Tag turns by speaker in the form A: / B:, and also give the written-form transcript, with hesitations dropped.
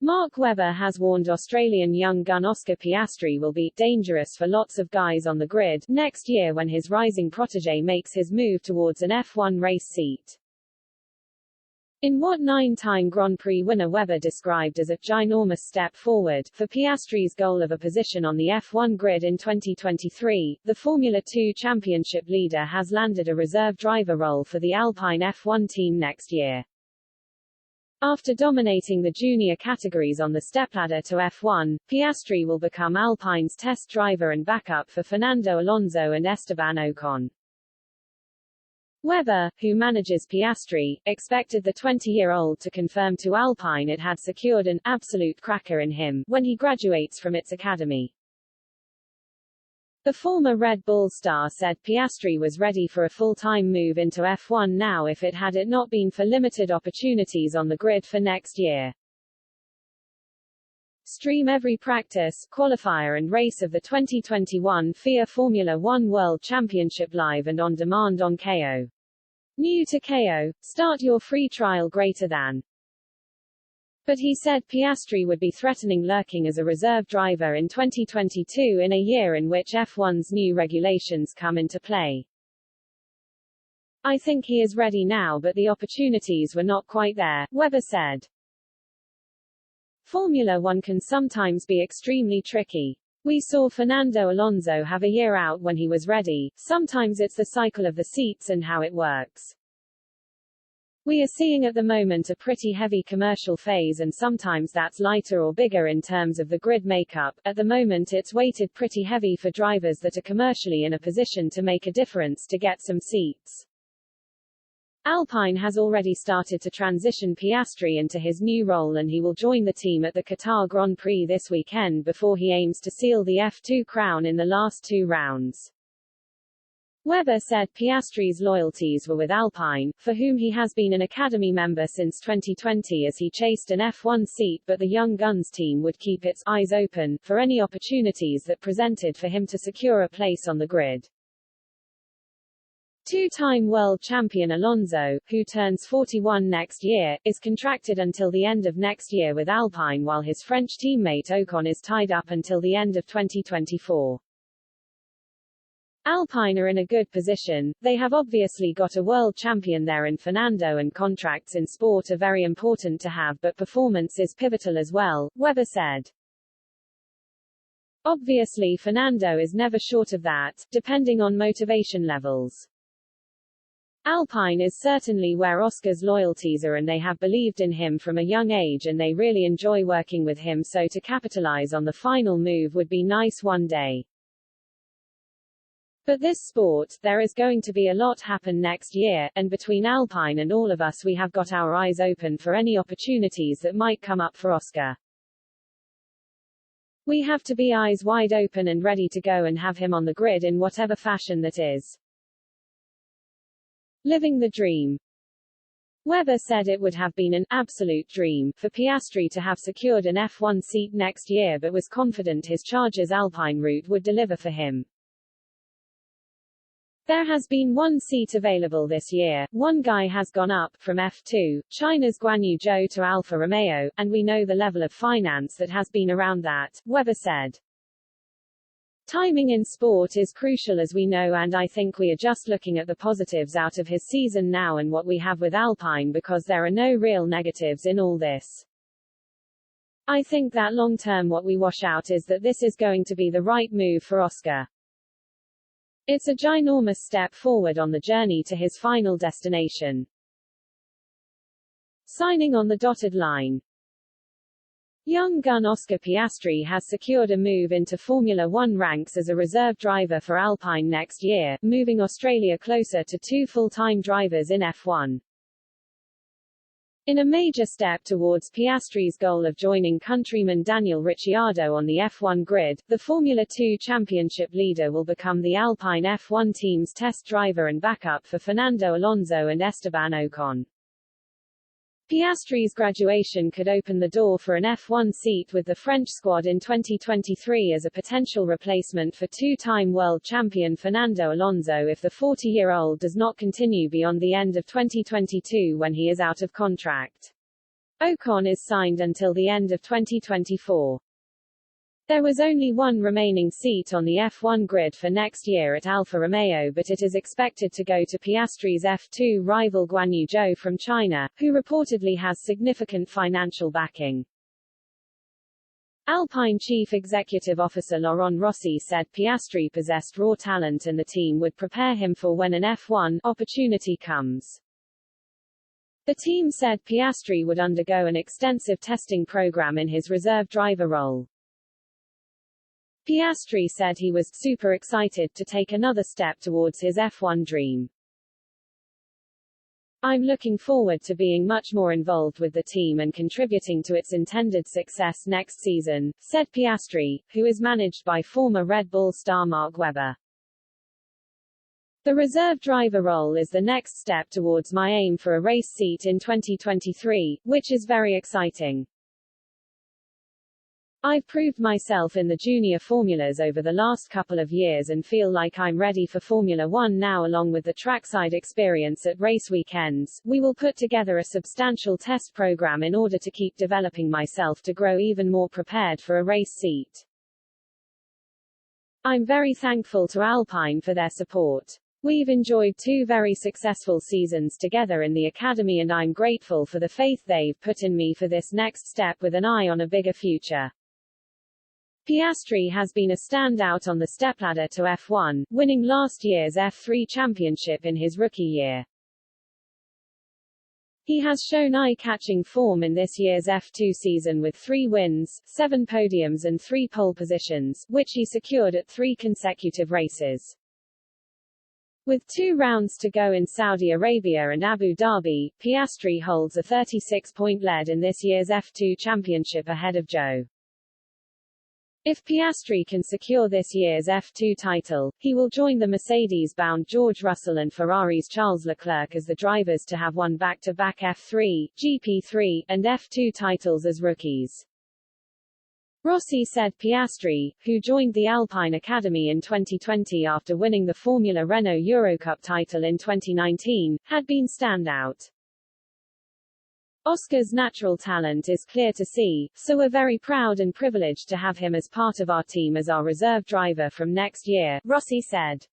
A: Mark Webber has warned Australian young gun Oscar Piastri will be dangerous for lots of guys on the grid next year when his rising protege makes his move towards an F1 race seat. In what 9-time Grand Prix winner Webber described as a ginormous step forward for Piastri's goal of a position on the F1 grid in 2023, the Formula 2 championship leader has landed a reserve driver role for the Alpine F1 team next year. After dominating the junior categories on the stepladder to F1, Piastri will become Alpine's test driver and backup for Fernando Alonso and Esteban Ocon. Webber, who manages Piastri, expected the 20-year-old to confirm to Alpine it had secured an absolute cracker in him when he graduates from its academy. The former Red Bull star said Piastri was ready for a full-time move into F1 now if it had not been for limited opportunities on the grid for next year. Stream every practice, qualifier and race of the 2021 FIA Formula 1 World Championship live and on demand on KO. New to KO, start your free trial greater than. But he said Piastri would be threatening lurking as a reserve driver in 2022 in a year in which F1's new regulations come into play. I think he is ready now but the opportunities were not quite there, Webber said. Formula 1 can sometimes be extremely tricky. We saw Fernando Alonso have a year out when he was ready. Sometimes it's the cycle of the seats and how it works. We are seeing at the moment a pretty heavy commercial phase and sometimes that's lighter or bigger in terms of the grid makeup. At the moment it's weighted pretty heavy for drivers that are commercially in a position to make a difference to get some seats. Alpine has already started to transition Piastri into his new role and he will join the team at the Qatar Grand Prix this weekend before he aims to seal the F2 crown in the last 2 rounds. Webber said Piastri's loyalties were with Alpine, for whom he has been an academy member since 2020 as he chased an F1 seat, but the Young Guns team would keep its eyes open for any opportunities that presented for him to secure a place on the grid. 2-time world champion Alonso, who turns 41 next year, is contracted until the end of next year with Alpine while his French teammate Ocon is tied up until the end of 2024. Alpine are in a good position. They have obviously got a world champion there in Fernando and contracts in sport are very important to have but performance is pivotal as well, Webber said. Obviously Fernando is never short of that, depending on motivation levels. Alpine is certainly where Oscar's loyalties are and they have believed in him from a young age and they really enjoy working with him, so to capitalize on the final move would be nice one day. But this sport, there is going to be a lot happen next year, and between Alpine and all of us we have got our eyes open for any opportunities that might come up for Oscar. We have to be eyes wide open and ready to go and have him on the grid in whatever fashion that is. Living the dream. Webber said it would have been an absolute dream for Piastri to have secured an F1 seat next year but was confident his Chargers Alpine route would deliver for him. There has been 1 seat available this year, 1 guy has gone up, from F2, China's Guanyu Zhou to Alfa Romeo, and we know the level of finance that has been around that, Webber said. Timing in sport is crucial as we know and I think we are just looking at the positives out of his season now and what we have with Alpine because there are no real negatives in all this. I think that long term what we wash out is that this is going to be the right move for Oscar. It's a ginormous step forward on the journey to his final destination. Signing on the dotted line. Young gun Oscar Piastri has secured a move into Formula 1 ranks as a reserve driver for Alpine next year, moving Australia closer to 2 full-time drivers in F1. In a major step towards Piastri's goal of joining countryman Daniel Ricciardo on the F1 grid, the Formula 2 championship leader will become the Alpine F1 team's test driver and backup for Fernando Alonso and Esteban Ocon. Piastri's graduation could open the door for an F1 seat with the French squad in 2023 as a potential replacement for 2-time world champion Fernando Alonso if the 40-year-old does not continue beyond the end of 2022 when he is out of contract. Ocon is signed until the end of 2024. There was only one remaining seat on the F1 grid for next year at Alfa Romeo, but it is expected to go to Piastri's F2 rival Guanyu Zhou from China, who reportedly has significant financial backing. Alpine Chief Executive Officer Laurent Rossi said Piastri possessed raw talent and the team would prepare him for when an F1 opportunity comes. The team said Piastri would undergo an extensive testing program in his reserve driver role. Piastri said he was super excited to take another step towards his F1 dream. I'm looking forward to being much more involved with the team and contributing to its intended success next season, said Piastri, who is managed by former Red Bull star Mark Webber. The reserve driver role is the next step towards my aim for a race seat in 2023, which is very exciting. I've proved myself in the junior formulas over the last couple of years and feel like I'm ready for Formula One now. Along with the trackside experience at race weekends, we will put together a substantial test program in order to keep developing myself to grow even more prepared for a race seat. I'm very thankful to Alpine for their support. We've enjoyed 2 very successful seasons together in the academy and I'm grateful for the faith they've put in me for this next step with an eye on a bigger future. Piastri has been a standout on the stepladder to F1, winning last year's F3 championship in his rookie year. He has shown eye-catching form in this year's F2 season with 3 wins, 7 podiums and 3 pole positions, which he secured at 3 consecutive races. With 2 rounds to go in Saudi Arabia and Abu Dhabi, Piastri holds a 36-point lead in this year's F2 championship ahead of Zhou. If Piastri can secure this year's F2 title, he will join the Mercedes-bound George Russell and Ferrari's Charles Leclerc as the drivers to have won back-to-back F3, GP3, and F2 titles as rookies. Rossi said Piastri, who joined the Alpine Academy in 2020 after winning the Formula Renault Eurocup title in 2019, had been standout. Oscar's natural talent is clear to see, so we're very proud and privileged to have him as part of our team as our reserve driver from next year, Rossi said.